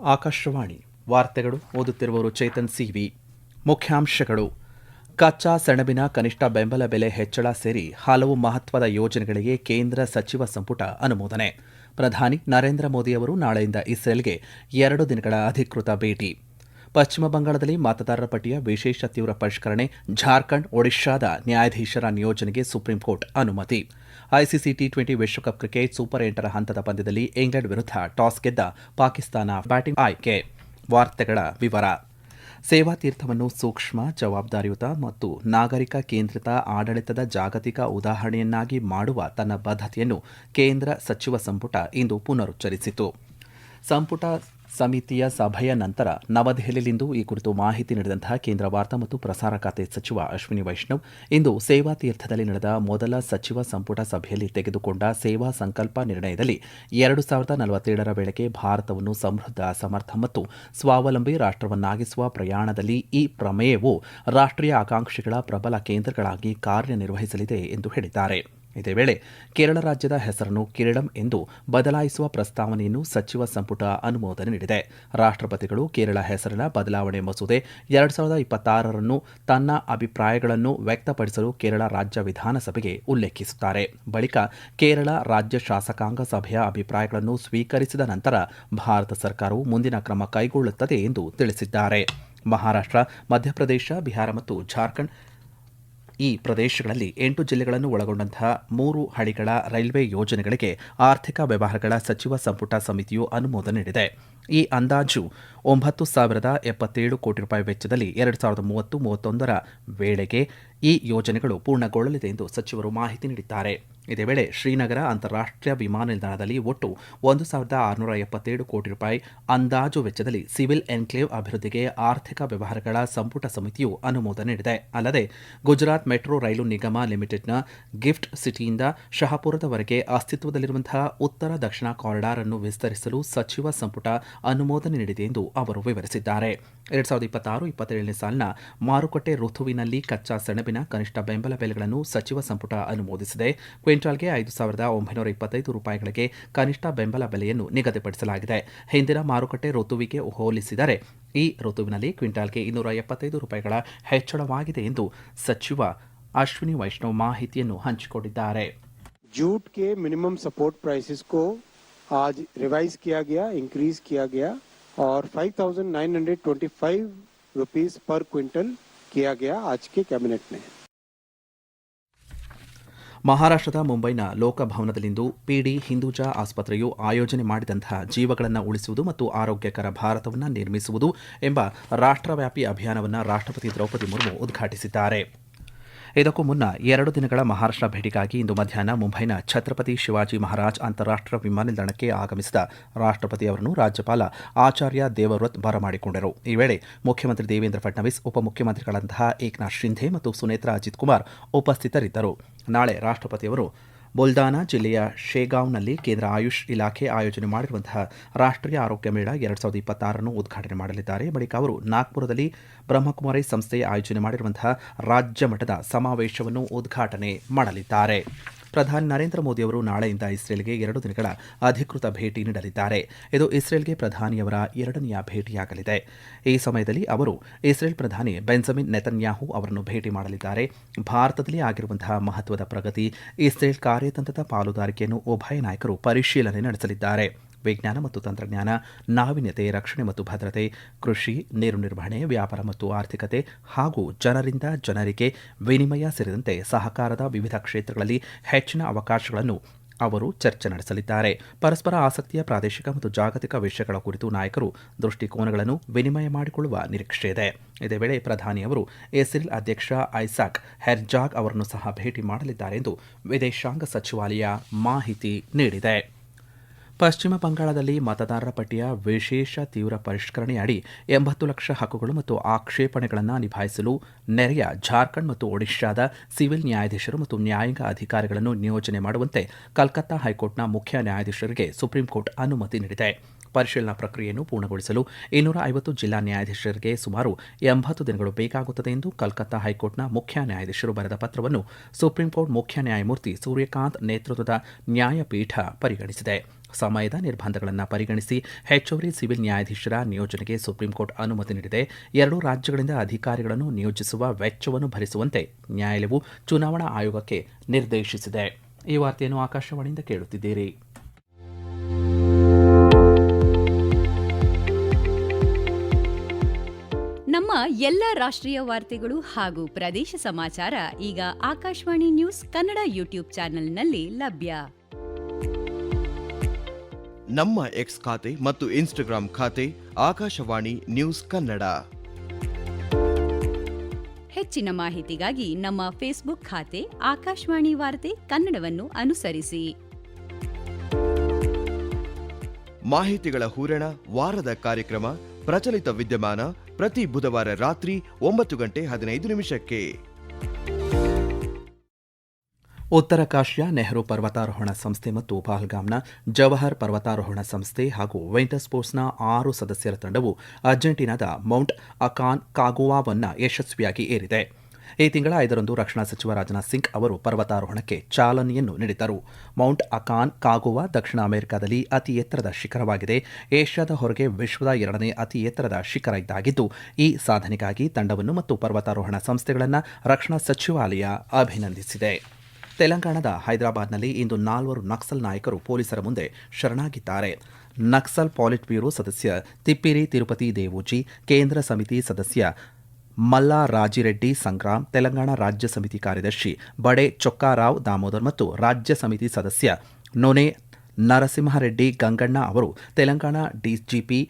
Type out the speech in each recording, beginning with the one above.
ಆಕಾಶವಾಣಿ ವಾರ್ತೆಗಳು ಓದುತ್ತಿರುವವರು ಚೇತನ್ ಸಿವಿ. ಮುಖ್ಯಾಂಶಗಳು: ಕಚ್ಚಾ ಸೆಣಬಿನ ಕನಿಷ್ಠ ಬೆಂಬಲ ಬೆಲೆ ಹೆಚ್ಚಳ ಸೇರಿ ಹಲವು ಮಹತ್ವದ ಯೋಜನೆಗಳಿಗೆ ಕೇಂದ್ರ ಸಚಿವ ಸಂಪುಟ ಅನುಮೋದನೆ. ಪ್ರಧಾನಿ ನರೇಂದ್ರ ಮೋದಿ ಅವರು ನಾಳೆಯಿಂದ ಇಸ್ರೇಲ್ಗೆ 2 ದಿನಗಳ ಅಧಿಕೃತ ಭೇಟಿ. ಪಶ್ಚಿಮ ಬಂಗಾಳದಲ್ಲಿ ಮತದಾರರ ಪಟ್ಟಿಯ ವಿಶೇಷ ತೀವ್ರ ಪರಿಷ್ಕರಣೆ. ಜಾರ್ಖಂಡ್, ಒಡಿಶಾದ ನ್ಯಾಯಾಧೀಶರ ನಿಯೋಜನೆಗೆ ಸುಪ್ರೀಂಕೋರ್ಟ್ ಅನುಮತಿ. ಐಸಿಸಿ ಟಿ20 ವಿಶ್ವಕಪ್ ಕ್ರಿಕೆಟ್ ಸೂಪರ್ 8ರ ಹಂತದ ಪಂದ್ಯದಲ್ಲಿ ಇಂಗ್ಲೆಂಡ್ ವಿರುದ್ಧ ಟಾಸ್ ಗೆದ್ದ ಪಾಕಿಸ್ತಾನ ಬ್ಯಾಟಿಂಗ್ ಆಯ್ಕೆ. ವಾರ್ತೆಗಳ ವಿವರ. ಸೇವಾ ತೀರ್ಥವನ್ನು ಸೂಕ್ಷ್ಮ, ಜವಾಬ್ದಾರಿಯುತ ಮತ್ತು ನಾಗರಿಕ ಕೇಂದ್ರಿತ ಆಡಳಿತದ ಜಾಗತಿಕ ಉದಾಹರಣೆಯನ್ನಾಗಿ ಮಾಡುವ ತನ್ನ ಬದ್ಧತೆಯನ್ನು ಕೇಂದ್ರ ಸಚಿವ ಸಂಪುಟ ಇಂದು ಪುನರುಚ್ಚರಿಸಿತು. ಸಂಪುಟ ಸಮಿತಿಯ ಸಭೆಯ ನಂತರ ನವದೆಹಲಿಯಲ್ಲಿಂದು ಈ ಕುರಿತು ಮಾಹಿತಿ ನೀಡಿದಂತಹ ಕೇಂದ್ರ ವಾರ್ತಾ ಮತ್ತು ಪ್ರಸಾರ ಖಾತೆ ಸಚಿವ ಅಶ್ವಿನಿ ವೈಷ್ಣವ್, ಇಂದು ಸೇವಾ ತೀರ್ಥದಲ್ಲಿ ನಡೆದ ಮೊದಲ ಸಚಿವ ಸಂಪುಟ ಸಭೆಯಲ್ಲಿ ತೆಗೆದುಕೊಂಡ ಸೇವಾ ಸಂಕಲ್ಪ ನಿರ್ಣಯದಲ್ಲಿ 2047ರ ವೇಳೆಗೆ ಭಾರತವನ್ನು ಸಮೃದ್ಧ, ಸಮರ್ಥ ಮತ್ತು ಸ್ವಾವಲಂಬಿ ರಾಷ್ಟವನ್ನಾಗಿಸುವ ಪ್ರಯಾಣದಲ್ಲಿ ಈ ಪ್ರಮೇಯವು ರಾಷ್ಟೀಯ ಆಕಾಂಕ್ಷೆಗಳ ಪ್ರಬಲ ಕೇಂದ್ರಗಳಾಗಿ ಕಾರ್ಯನಿರ್ವಹಿಸಲಿದೆ ಎಂದು ಹೇಳಿದ್ದಾರೆ. ಇದೇ ವೇಳೆ ಕೇರಳ ರಾಜ್ಯದ ಹೆಸರನ್ನು ಕಿರೀಡಂ ಎಂದು ಬದಲಾಯಿಸುವ ಪ್ರಸ್ತಾವನೆಯನ್ನು ಸಚಿವ ಸಂಪುಟ ಅನುಮೋದನೆ ನೀಡಿದೆ. ರಾಷ್ಟಪತಿಗಳು ಕೇರಳ ಹೆಸರಿನ ಬದಲಾವಣೆ ಮಸೂದೆ 2026ರನ್ನು ತನ್ನ ಅಭಿಪ್ರಾಯಗಳನ್ನು ವ್ಯಕ್ತಪಡಿಸಲು ಕೇರಳ ರಾಜ್ಯ ವಿಧಾನಸಭೆಗೆ ಉಲ್ಲೇಖಿಸುತ್ತಾರೆ. ಬಳಿಕ ಕೇರಳ ರಾಜ್ಯ ಶಾಸಕಾಂಗ ಸಭೆಯ ಅಭಿಪ್ರಾಯಗಳನ್ನು ಸ್ವೀಕರಿಸಿದ ನಂತರ ಭಾರತ ಸರ್ಕಾರವು ಮುಂದಿನ ಕ್ರಮ ಕೈಗೊಳ್ಳುತ್ತದೆ ಎಂದು ತಿಳಿಸಿದ್ದಾರೆ. ಮಹಾರಾಷ್ಟ್ರ, ಮಧ್ಯಪ್ರದೇಶ, ಬಿಹಾರ ಮತ್ತು ಜಾರ್ಖಂಡ್ ಈ ಪ್ರದೇಶಗಳಲ್ಲಿ 8 ಜಿಲ್ಲೆಗಳನ್ನು ಒಳಗೊಂಡಂತಹ 3 ಹಳಿಗಳ ರೈಲ್ವೆ ಯೋಜನೆಗಳಿಗೆ ಆರ್ಥಿಕ ವ್ಯವಹಾರಗಳ ಸಚಿವ ಸಂಪುಟ ಸಮಿತಿಯು ಅನುಮೋದನೆ ನೀಡಿದೆ. ಈ ಅಂದಾಜು 9,077 ಕೋಟಿ ರೂಪಾಯಿ ವೆಚ್ಚದಲ್ಲಿ 2030-31ರ ವೇಳೆಗೆ ಈ ಯೋಜನೆಗಳು ಪೂರ್ಣಗೊಳ್ಳಲಿದೆ ಎಂದು ಸಚಿವರು ಮಾಹಿತಿ ನೀಡಿದ್ದಾರೆ. ಇದೇ ವೇಳೆ ಶ್ರೀನಗರ ಅಂತಾರಾಷ್ಟೀಯ ವಿಮಾನ ನಿಲ್ದಾಣದಲ್ಲಿ ಒಟ್ಟು 1,677 ಕೋಟಿ ರೂಪಾಯಿ ಅಂದಾಜು ವೆಚ್ಚದಲ್ಲಿ ಸಿವಿಲ್ ಎನ್ಕ್ಲೇವ್ ಅಭಿವೃದ್ಧಿಗೆ ಆರ್ಥಿಕ ವ್ಯವಹಾರಗಳ ಸಂಪುಟ ಸಮಿತಿಯು ಅನುಮೋದನೆ ನೀಡಿದೆ. ಅಲ್ಲದೆ ಗುಜರಾತ್ ಮೆಟ್ರೋ ರೈಲು ನಿಗಮ ಲಿಮಿಟೆಡ್ನ ಗಿಫ್ಟ್ ಸಿಟಿಯಿಂದ ಶಹಾಪುರದವರೆಗೆ ಅಸ್ತಿತ್ವದಲ್ಲಿರುವಂತಹ ಉತ್ತರ ದಕ್ಷಿಣ ಕಾರಿಡಾರ್ ಅನ್ನು ವಿಸ್ತರಿಸಲು ಸಚಿವ ಸಂಪುಟ ಅನುಮೋದನೆ ನೀಡಿದೆ ಎಂದು ಅವರು ವಿವರಿಸಿದ್ದಾರೆ. 2026-27ನೇ ಸಾಲಿನ ಮಾರುಕಟ್ಟೆ ಋತುವಿನಲ್ಲಿ ಕಚ್ಚಾ ಸೆಣಬಿನ ಕನಿಷ್ಠ ಬೆಂಬಲ ಬೆಲೆಗಳನ್ನು ಸಚಿವ ಸಂಪುಟ ಅನುಮೋದಿಸಿದೆ. ಕ್ವಿಂಟಾಲ್ಗೆ 5,925 ರೂಪಾಯಿಗಳಿಗೆ ಕನಿಷ್ಠ ಬೆಂಬಲ ಬೆಲೆಯನ್ನು ನಿಗದಿಪಡಿಸಲಾಗಿದೆ. ಹಿಂದಿನ ಮಾರುಕಟ್ಟೆ ಋತುವಿಗೆ ಹೋಲಿಸಿದರೆ ಈ ಋತುವಿನಲ್ಲಿ ಕ್ವಿಂಟಾಲ್ಗೆ 275 ರೂಪಾಯಿಗಳ ಹೆಚ್ಚಳವಾಗಿದೆ ಎಂದು ಸಚಿವ ಅಶ್ವಿನಿ ವೈಷ್ಣವ್ ಮಾಹಿತಿಯನ್ನು ಹಂಚಿಕೊಂಡಿದ್ದಾರೆ. जूट के मिनिमम सपोर्ट प्राइसेस को आज रिवाइज किया गया, इंक्रीज किया गया और 5,925 रुपीस पर क्विंटल किया गया आज के कैबिनेट ने. ಮಹಾರಾಷ್ಟ್ರದ ಮುಂಬೈನ ಲೋಕಭವನದಲ್ಲಿಂದು ಪಿಡಿ ಹಿಂದೂಜಾ ಆಸ್ಪತ್ರೆಯು ಆಯೋಜನೆ ಮಾಡಿದಂತಹ ಜೀವಗಳನ್ನು ಉಳಿಸುವುದು ಮತ್ತು ಆರೋಗ್ಯಕರ ಭಾರತವನ್ನು ನಿರ್ಮಿಸುವುದು ಎಂಬ ರಾಷ್ಟ್ರವ್ಯಾಪಿ ಅಭಿಯಾನವನ್ನು ರಾಷ್ಟ್ರಪತಿ ದ್ರೌಪದಿ ಮುರ್ಮು ಉದ್ಘಾಟಿಸಿದ್ದಾರೆ. ಇದಕ್ಕೂ ಮುನ್ನ 2 ದಿನಗಳ ಮಹಾರಾಷ್ಟ್ರ ಭೇಟಿಗಾಗಿ ಇಂದು ಮಧ್ಯಾಹ್ನ ಮುಂಬೈನ ಛತ್ರಪತಿ ಶಿವಾಜಿ ಮಹಾರಾಜ್ ಅಂತಾರಾಷ್ಟೀಯ ವಿಮಾನ ನಿಲ್ದಾಣಕ್ಕೆ ಆಗಮಿಸಿದ ರಾಷ್ಟ್ರಪತಿ ಅವರನ್ನು ರಾಜ್ಯಪಾಲ ಆಚಾರ್ಯ ದೇವವ್ರತ್ ಬರಮಾಡಿಕೊಂಡರು. ಈ ವೇಳೆ ಮುಖ್ಯಮಂತ್ರಿ ದೇವೇಂದ್ರ ಫಡ್ನವೀಸ್, ಉಪಮುಖ್ಯಮಂತ್ರಿಗಳಂತಹ ಏಕನಾಥ್ ಶಿಂಧೆ ಮತ್ತು ಸುನೇತ್ರಾ ಅಜಿತ್ ಕುಮಾರ್ ಉಪಸ್ಥಿತರಿದ್ದರು. ನಾಳೆ ರಾಷ್ಟ್ರಪತಿಯವರು ಬುಲ್ದಾನಾ ಜಿಲ್ಲೆಯ ಶೇಗಾಂವ್ನಲ್ಲಿ ಕೇಂದ್ರ ಆಯುಷ್ ಇಲಾಖೆ ಆಯೋಜನೆ ಮಾಡಿರುವಂತಹ ರಾಷ್ಟ್ರೀಯ ಆರೋಗ್ಯ ಮೇಳ 2026ರನ್ನು ಉದ್ಘಾಟನೆ ಮಾಡಲಿದ್ದಾರೆ. ಬಳಿಕ ಅವರು ನಾಗ್ಪುರದಲ್ಲಿ ಬ್ರಹ್ಮಕುಮಾರಿ ಸಂಸ್ಥೆ ಆಯೋಜನೆ ಮಾಡಿರುವಂತಹ ರಾಜ್ಯ ಮಟ್ಟದ ಸಮಾವೇಶವನ್ನು ಉದ್ಘಾಟನೆ ಮಾಡಲಿದ್ದಾರೆ. ಪ್ರಧಾನಿ ನರೇಂದ್ರ ಮೋದಿ ಅವರು ನಾಳೆಯಿಂದ ಇಸ್ರೇಲ್ಗೆ 2 ದಿನಗಳ ಅಧಿಕೃತ ಭೇಟಿ ನೀಡಲಿದ್ದಾರೆ. ಇದು ಇಸ್ರೇಲ್ಗೆ ಪ್ರಧಾನಿಯವರ 2ನೆಯ ಭೇಟಿಯಾಗಲಿದೆ. ಈ ಸಮಯದಲ್ಲಿ ಅವರು ಇಸ್ರೇಲ್ ಪ್ರಧಾನಿ ಬೆಂಜಮಿನ್ ನೆತನ್ಯಾಹು ಅವರನ್ನು ಭೇಟಿ ಮಾಡಲಿದ್ದಾರೆ. ಭಾರತದಲ್ಲಿ ಆಗಿರುವಂತಹ ಮಹತ್ವದ ಪ್ರಗತಿ, ಇಸ್ರೇಲ್ ಕಾರ್ಯತಂತ್ರದ ಪಾಲುದಾರಿಕೆಯನ್ನು ಉಭಯ ನಾಯಕರು ಪರಿಶೀಲನೆ ನಡೆಸಲಿದ್ದಾರೆ. ವಿಜ್ಞಾನ ಮತ್ತು ತಂತ್ರಜ್ಞಾನ, ನಾವೀನ್ಯತೆ, ರಕ್ಷಣೆ ಮತ್ತು ಭದ್ರತೆ, ಕೃಷಿ, ನೀರು ನಿರ್ವಹಣೆ, ವ್ಯಾಪಾರ ಮತ್ತು ಆರ್ಥಿಕತೆ ಹಾಗೂ ಜನರಿಂದ ಜನರಿಗೆ ವಿನಿಮಯ ಸೇರಿದಂತೆ ಸಹಕಾರದ ವಿವಿಧ ಕ್ಷೇತ್ರಗಳಲ್ಲಿ ಹೆಚ್ಚಿನ ಅವಕಾಶಗಳನ್ನು ಅವರು ಚರ್ಚೆ ನಡೆಸಲಿದ್ದಾರೆ. ಪರಸ್ಪರ ಆಸಕ್ತಿಯ ಪ್ರಾದೇಶಿಕ ಮತ್ತು ಜಾಗತಿಕ ವಿಷಯಗಳ ಕುರಿತು ನಾಯಕರು ದೃಷ್ಟಿಕೋನಗಳನ್ನು ವಿನಿಮಯ ಮಾಡಿಕೊಳ್ಳುವ ನಿರೀಕ್ಷೆಯಿದೆ. ಇದೇ ವೇಳೆ ಪ್ರಧಾನಿಯವರು ಇಸ್ರೇಲ್ ಅಧ್ಯಕ್ಷ ಐಸಾಕ್ ಹೆರ್ಜಾಗ್ ಅವರನ್ನು ಸಹ ಭೇಟಿ ಮಾಡಲಿದ್ದಾರೆ ಎಂದು ವಿದೇಶಾಂಗ ಸಚಿವಾಲಯ ಮಾಹಿತಿ ನೀಡಿದೆ. ಪಶ್ಚಿಮ ಬಂಗಾಳದಲ್ಲಿ ಮತದಾರರ ಪಟ್ಟಿಯ ವಿಶೇಷ ತೀವ್ರ ಪರಿಷ್ಕರಣೆಯಡಿ 80 ಲಕ್ಷ ಹಕ್ಕುಗಳು ಮತ್ತು ಆಕ್ಷೇಪಣೆಗಳನ್ನು ನಿಭಾಯಿಸಲು ನೆರೆಯ ಜಾರ್ಖಂಡ್ ಮತ್ತು ಒಡಿಶಾದ ಸಿವಿಲ್ ನ್ಯಾಯಾಧೀಶರು ಮತ್ತು ನ್ಯಾಯಾಂಗ ಅಧಿಕಾರಿಗಳನ್ನು ನಿಯೋಜನೆ ಮಾಡುವಂತೆ ಕಲ್ಕತ್ತಾ ಹೈಕೋರ್ಟ್ನ ಮುಖ್ಯ ನ್ಯಾಯಾಧೀಶರಿಗೆ ಸುಪ್ರೀಂಕೋರ್ಟ್ ಅನುಮತಿ ನೀಡಿದೆ. ಪರಿಶೀಲನಾ ಪ್ರಕ್ರಿಯೆಯನ್ನು ಪೂರ್ಣಗೊಳಿಸಲು 250 ಜಿಲ್ಲಾ ನ್ಯಾಯಾಧೀಶರಿಗೆ ಸುಮಾರು 80 ದಿನಗಳು ಬೇಕಾಗುತ್ತದೆ ಎಂದು ಕಲ್ಕತ್ತಾ ಹೈಕೋರ್ಟ್ನ ಮುಖ್ಯ ನ್ಯಾಯಾಧೀಶರು ಬರೆದ ಪತ್ರವನ್ನು ಸುಪ್ರೀಂಕೋರ್ಟ್ ಮುಖ್ಯ ನ್ಯಾಯಮೂರ್ತಿ ಸೂರ್ಯಕಾಂತ್ ನೇತೃತ್ವದ ನ್ಯಾಯಪೀಠ ಪರಿಗಣಿಸಿದೆ. ಸಮಯದ ನಿರ್ಬಂಧಗಳನ್ನು ಪರಿಗಣಿಸಿ ಹೆಚ್ಚುವರಿ ಸಿವಿಲ್ ನ್ಯಾಯಾಧೀಶರ ನಿಯೋಜನೆಗೆ ಸುಪ್ರೀಂಕೋರ್ಟ್ ಅನುಮತಿ ನೀಡಿದೆ. 2 ರಾಜ್ಯಗಳಿಂದ ಅಧಿಕಾರಿಗಳನ್ನು ನಿಯೋಜಿಸುವ ವೆಚ್ಚವನ್ನು ಭರಿಸುವಂತೆ ನ್ಯಾಯಾಲಯವು ಚುನಾವಣಾ ಆಯೋಗಕ್ಕೆ ನಿರ್ದೇಶಿಸಿದೆ. ಈ ವಾರ್ತೆಯನ್ನು ಆಕಾಶವಾಣಿಯಿಂದ ಕೇಳುತ್ತಿದ್ದೀರಿ. ನಮ್ಮ ಎಲ್ಲ ರಾಷ್ಟ್ರೀಯ ವಾರ್ತೆಗಳು ಹಾಗೂ ಪ್ರದೇಶ ಸಮಾಚಾರ ಈಗ ಆಕಾಶವಾಣಿ ನ್ಯೂಸ್ ಕನ್ನಡ ಯೂಟ್ಯೂಬ್ ಚಾನೆಲ್ನಲ್ಲಿ ಲಭ್ಯ. ನಮ್ಮ ಎಕ್ಸ್ ಖಾತೆ ಮತ್ತು ಇನ್ಸ್ಟಾಗ್ರಾಂ ಖಾತೆ ಆಕಾಶವಾಣಿ ನ್ಯೂಸ್ ಕನ್ನಡ. ಹೆಚ್ಚಿನ ಮಾಹಿತಿಗಾಗಿ ನಮ್ಮ ಫೇಸ್ಬುಕ್ ಖಾತೆ ಆಕಾಶವಾಣಿ ವಾರ್ತೆ ಕನ್ನಡವನ್ನು ಅನುಸರಿಸಿ. ಮಾಹಿತಿಗಳ ಹೂರಣ, ವಾರದ ಕಾರ್ಯಕ್ರಮ, ಪ್ರಚಲಿತ ವಿದ್ಯಮಾನ ಪ್ರತಿ ಬುಧವಾರ ರಾತ್ರಿ 9:15 ಉತ್ತರಕಾಶಿಯ ನೆಹರು ಪರ್ವತಾರೋಹಣ ಸಂಸ್ಥೆ ಮತ್ತು ಪಹಲ್ಗಾಮ್ನ ಜವಾಹರ್ ಪರ್ವತಾರೋಹಣ ಸಂಸ್ಥೆ ಹಾಗೂ ವಿಂಟರ್ ಸ್ಪೋರ್ಟ್ಸ್ನ 6 ಸದಸ್ಯರ ತಂಡವು ಅರ್ಜೆಂಟೀನಾದ ಮೌಂಟ್ ಅಕಾನ್ ಕಾಗುವಾವನ್ನು ಯಶಸ್ವಿಯಾಗಿ ಏರಿದೆ. ಈ ತಿಂಗಳ 5ರಂದು ರಕ್ಷಣಾ ಸಚಿವ ರಾಜನಾಥ್ ಸಿಂಗ್ ಅವರು ಪರ್ವತಾರೋಹಣಕ್ಕೆ ಚಾಲನೆಯನ್ನು ನೀಡಿದ್ದರು. ಮೌಂಟ್ ಅಕಾನ್ ಕಾಗುವಾ ದಕ್ಷಿಣ ಅಮೆರಿಕಾದಲ್ಲಿ ಅತಿ ಎತ್ತರದ ಶಿಖರವಾಗಿದೆ. ಏಷ್ಯಾದ ಹೊರಗೆ ವಿಶ್ವದ 2ನೇ ಅತಿ ಎತ್ತರದ ಶಿಖರ ಇದಾಗಿದ್ದು, ಈ ಸಾಧನೆಗಾಗಿ ತಂಡವನ್ನು ಮತ್ತು ಪರ್ವತಾರೋಹಣ ಸಂಸ್ಥೆಗಳನ್ನು ರಕ್ಷಣಾ ಸಚಿವಾಲಯ ಅಭಿನಂದಿಸಿದೆ. ತೆಲಂಗಾಣದ ಹೈದರಾಬಾದ್ನಲ್ಲಿ ಇಂದು 4 ನಕ್ಸಲ್ ನಾಯಕರು ಪೊಲೀಸರ ಮುಂದೆ ಶರಣಾಗಿದ್ದಾರೆ. ನಕ್ಸಲ್ ಪಾಲಿಟ್ ಬ್ಯೂರೋ ಸದಸ್ಯ ತಿಪ್ಪಿರಿ ತಿರುಪತಿ ದೇವೂಜಿ, ಕೇಂದ್ರ ಸಮಿತಿ ಸದಸ್ಯ ಮಲ್ಲಾ ರಾಜಿರೆಡ್ಡಿ ಸಂಗ್ರಾಮ್, ತೆಲಂಗಾಣ ರಾಜ್ಯ ಸಮಿತಿ ಕಾರ್ಯದರ್ಶಿ ಬಡೆ ಚೊಕ್ಕಾರಾವ್ ದಾಮೋದರ್ ಮತ್ತು ರಾಜ್ಯ ಸಮಿತಿ ಸದಸ್ಯ ನೊನೆ ನರಸಿಂಹರೆಡ್ಡಿ ಗಂಗಣ್ಣ ಅವರು ತೆಲಂಗಾಣ ಡಿಜಿಪಿ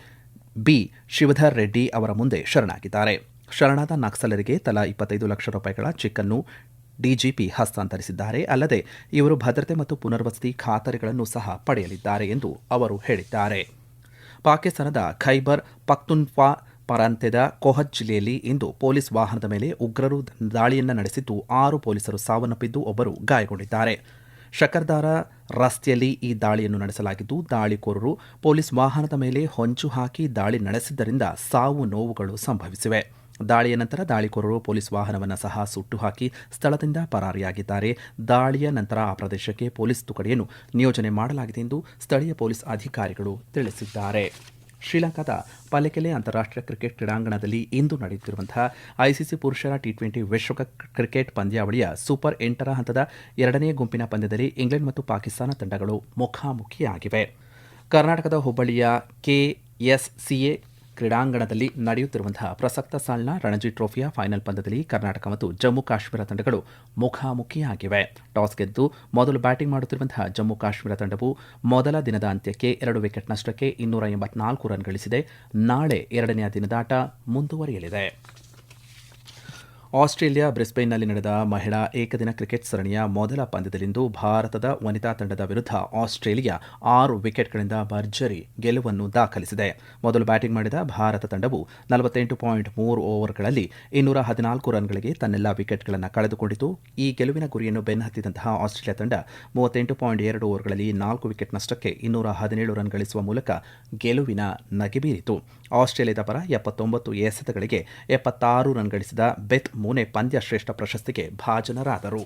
ಬಿ ಶಿವಧರ್ ರೆಡ್ಡಿ ಅವರ ಮುಂದೆ ಶರಣಾಗಿದ್ದಾರೆ. ಶರಣಾದ ನಕ್ಸಲರಿಗೆ ತಲಾ 25 ಲಕ್ಷ ರೂಪಾಯಿಗಳ ಚೆಕ್ ಅನ್ನು ಡಿಜಿಪಿ ಹಸ್ತಾಂತರಿಸಿದ್ದಾರೆ. ಅಲ್ಲದೆ ಇವರು ಭದ್ರತೆ ಮತ್ತು ಪುನರ್ವಸತಿ ಖಾತರಿಗಳನ್ನು ಸಹ ಪಡೆಯಲಿದ್ದಾರೆ ಎಂದು ಅವರು ಹೇಳಿದ್ದಾರೆ. ಪಾಕಿಸ್ತಾನದ ಖೈಬರ್ ಪಖ್ತೂನ್ಖ್ವಾ ಪ್ರಾಂತ್ಯದ ಕೋಹತ್ ಜಿಲ್ಲೆಯಲ್ಲಿ ಇಂದು ಪೊಲೀಸ್ ವಾಹನದ ಮೇಲೆ ಉಗ್ರರು ದಾಳಿಯನ್ನು ನಡೆಸಿದ್ದು 6 ಪೊಲೀಸರು ಸಾವನ್ನಪ್ಪಿದ್ದು ಒಬ್ಬರು ಗಾಯಗೊಂಡಿದ್ದಾರೆ. ಶಕರ್ದಾರ ರಸ್ತೆಯಲ್ಲಿ ಈ ದಾಳಿಯನ್ನು ನಡೆಸಲಾಗಿದ್ದು, ದಾಳಿಕೋರರು ಪೊಲೀಸ್ ವಾಹನದ ಮೇಲೆ ಹೊಂಚು ಹಾಕಿ ದಾಳಿ ನಡೆಸಿದ್ದರಿಂದ ಸಾವು ನೋವುಗಳು ಸಂಭವಿಸಿವೆ. ದಾಳಿಯ ನಂತರ ದಾಳಿಕೋರರು ಪೊಲೀಸ್ ವಾಹನವನ್ನು ಸಹ ಸುಟ್ಟು ಹಾಕಿ ಸ್ಥಳದಿಂದ ಪರಾರಿಯಾಗಿದ್ದಾರೆ. ದಾಳಿಯ ನಂತರ ಆ ಪ್ರದೇಶಕ್ಕೆ ಪೊಲೀಸ್ ತುಕಡಿಯನ್ನು ನಿಯೋಜನೆ ಮಾಡಲಾಗಿದೆ ಎಂದು ಸ್ಥಳೀಯ ಪೊಲೀಸ್ ಅಧಿಕಾರಿಗಳು ತಿಳಿಸಿದ್ದಾರೆ. ಶ್ರೀಲಂಕಾದ ಪಲೆಕೆಲೆ ಅಂತಾರಾಷ್ಟ್ರೀಯ ಕ್ರಿಕೆಟ್ ಕ್ರೀಡಾಂಗಣದಲ್ಲಿ ಇಂದು ನಡೆಯುತ್ತಿರುವಂತಹ ಐಸಿಸಿ ಪುರುಷರ ಟಿ20 ವಿಶ್ವಕಪ್ ಕ್ರಿಕೆಟ್ ಪಂದ್ಯಾವಳಿಯ ಸೂಪರ್ 8ರ ಹಂತದ 2ನೇ ಗುಂಪಿನ ಪಂದ್ಯದಲ್ಲಿ ಇಂಗ್ಲೆಂಡ್ ಮತ್ತು ಪಾಕಿಸ್ತಾನ ತಂಡಗಳು ಮುಖಾಮುಖಿಯಾಗಿವೆ. ಕರ್ನಾಟಕದ ಹುಬ್ಬಳ್ಳಿಯ ಕೆಎಸ್ಸಿಎ ಕ್ರೀಡಾಂಗಣದಲ್ಲಿ ನಡೆಯುತ್ತಿರುವಂತಹ ಪ್ರಸಕ್ತ ಸಾಲಿನ ರಣಜಿ ಟ್ರೋಫಿಯ ಫೈನಲ್ ಪಂದ್ಯದಲ್ಲಿ ಕರ್ನಾಟಕ ಮತ್ತು ಜಮ್ಮು ಕಾಶ್ಮೀರ ತಂಡಗಳು ಮುಖಾಮುಖಿಯಾಗಿವೆ. ಟಾಸ್ ಗೆದ್ದು ಮೊದಲು ಬ್ಯಾಟಿಂಗ್ ಮಾಡುತ್ತಿರುವಂತಹ ಜಮ್ಮು ಕಾಶ್ಮೀರ ತಂಡವು ಮೊದಲ ದಿನದ ಅಂತ್ಯಕ್ಕೆ 2 ವಿಕೆಟ್ ನಷ್ಟಕ್ಕೆ 284 ರನ್ ಗಳಿಸಿದೆ. ನಾಳೆ 2ನೇ ದಿನದಾಟ ಮುಂದುವರಿಯಲಿದೆ. ಆಸ್ಟ್ರೇಲಿಯಾ ಬ್ರಿಸ್ಬೇನ್ನಲ್ಲಿ ನಡೆದ ಮಹಿಳಾ ಏಕದಿನ ಕ್ರಿಕೆಟ್ ಸರಣಿಯ ಮೊದಲ ಪಂದ್ಯದಲ್ಲಿಂದು ಭಾರತದ ವನಿತಾ ತಂಡದ ವಿರುದ್ಧ ಆಸ್ಟ್ರೇಲಿಯಾ 6 ವಿಕೆಟ್ಗಳಿಂದ ಭರ್ಜರಿ ಗೆಲುವನ್ನು ದಾಖಲಿಸಿದೆ. ಮೊದಲು ಬ್ಯಾಟಿಂಗ್ ಮಾಡಿದ ಭಾರತ ತಂಡವು 48.3 ಓವರ್ಗಳಲ್ಲಿ 214 ರನ್ಗಳಿಗೆ ತನ್ನೆಲ್ಲ ವಿಕೆಟ್ಗಳನ್ನು ಕಳೆದುಕೊಂಡಿತು. ಈ ಗೆಲುವಿನ ಗುರಿಯನ್ನು ಬೆನ್ನಹತ್ತಿದಂತಹ ಆಸ್ಟ್ರೇಲಿಯಾ ತಂಡ 38.2 ಓವರ್ಗಳಲ್ಲಿ 4 ವಿಕೆಟ್ ನಷ್ಟಕ್ಕೆ 217 ರನ್ ಗಳಿಸುವ ಮೂಲಕ ಗೆಲುವಿನ ನಗೆ ಬೀರಿತು. ಆಸ್ಟ್ರೇಲಿಯಾದ ಪರ 79 ಎಸೆತಗಳಿಗೆ 76 ರನ್ ಗಳಿಸಿದ ಬೆತ್ ಮೂನೆ ಪಂದ್ಯ ಶ್ರೇಷ್ಠ ಪ್ರಶಸ್ತಿಗೆ ಭಾಜನರಾದರು.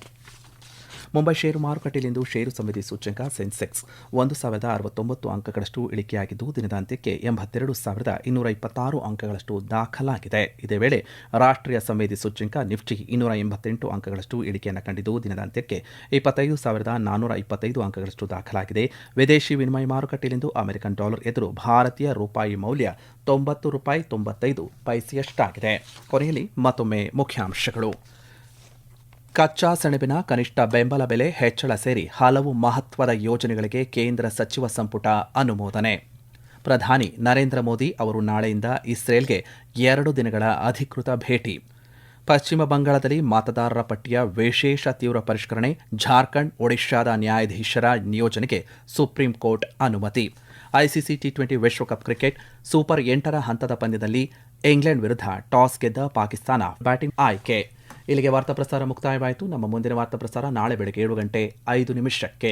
ಮುಂಬೈ ಷೇರು ಮಾರುಕಟ್ಟೆಯಲ್ಲಿಂದು ಷೇರು ಸಮಿತಿ ಸೂಚ್ಯಂಕ ಸೆನ್ಸೆಕ್ಸ್ 1069 ಅಂಕಗಳಷ್ಟು ಇಳಿಕೆಯಾಗಿದ್ದು ದಿನದಾಂತ್ಯಕ್ಕೆ 82,226 ಅಂಕಗಳಷ್ಟು ದಾಖಲಾಗಿದೆ. ಇದೇ ವೇಳೆ ರಾಷ್ಟ್ರೀಯ ಸಂವೇದಿ ಸೂಚ್ಯಂಕ ನಿಫ್ಟಿ 288 ಅಂಕಗಳಷ್ಟು ಇಳಿಕೆಯನ್ನು ಕಂಡಿದ್ದು ದಿನದಾಂತ್ಯಕ್ಕೆ 25,425 ಅಂಕಗಳಷ್ಟು ದಾಖಲಾಗಿದೆ. ವಿದೇಶಿ ವಿನಿಮಯ ಮಾರುಕಟ್ಟೆಯಲ್ಲಿಂದು ಅಮೆರಿಕನ್ ಡಾಲರ್ ಎದುರು ಭಾರತೀಯ ರೂಪಾಯಿ ಮೌಲ್ಯ $90.95 ಕೊನೆಯಲ್ಲಿ ಮತ್ತೊಮ್ಮೆ ಮುಖ್ಯಾಂಶಗಳು. ಕಚ್ಚಾ ಸೆಣಬಿನ ಕನಿಷ್ಠ ಬೆಂಬಲ ಬೆಲೆ ಹೆಚ್ಚಳ ಸೇರಿ ಹಲವು ಮಹತ್ವದ ಯೋಜನೆಗಳಿಗೆ ಕೇಂದ್ರ ಸಚಿವ ಸಂಪುಟ ಅನುಮೋದನೆ. ಪ್ರಧಾನಿ ನರೇಂದ್ರ ಮೋದಿ ಅವರು ನಾಳೆಯಿಂದ ಇಸ್ರೇಲ್ಗೆ 2 ದಿನಗಳ ಅಧಿಕೃತ ಭೇಟಿ. ಪಶ್ಚಿಮ ಬಂಗಾಳದಲ್ಲಿ ಮತದಾರರ ಪಟ್ಟಿಯ ವಿಶೇಷ ತೀವ್ರ ಪರಿಷ್ಕರಣೆ, ಜಾರ್ಖಂಡ್, ಒಡಿಶಾದ ನ್ಯಾಯಾಧೀಶರ ನಿಯೋಜನೆಗೆ ಸುಪ್ರೀಂ ಕೋರ್ಟ್ ಅನುಮತಿ. ಐಸಿಸಿ ಟಿ20 ವಿಶ್ವಕಪ್ ಕ್ರಿಕೆಟ್ ಸೂಪರ್ 8ರ ಹಂತದ ಪಂದ್ಯದಲ್ಲಿ ಇಂಗ್ಲೆಂಡ್ ವಿರುದ್ಧ ಟಾಸ್ ಗೆದ್ದ ಪಾಕಿಸ್ತಾನ ಬ್ಯಾಟಿಂಗ್ ಆಯ್ಕೆ. ಇಲ್ಲಿಗೆ ವಾರ್ತಾ ಪ್ರಸಾರ ಮುಕ್ತಾಯವಾಯಿತು. ನಮ್ಮ ಮುಂದಿನ ವಾರ್ತಾ ಪ್ರಸಾರ ನಾಳೆ ಬೆಳಗ್ಗೆ 7:05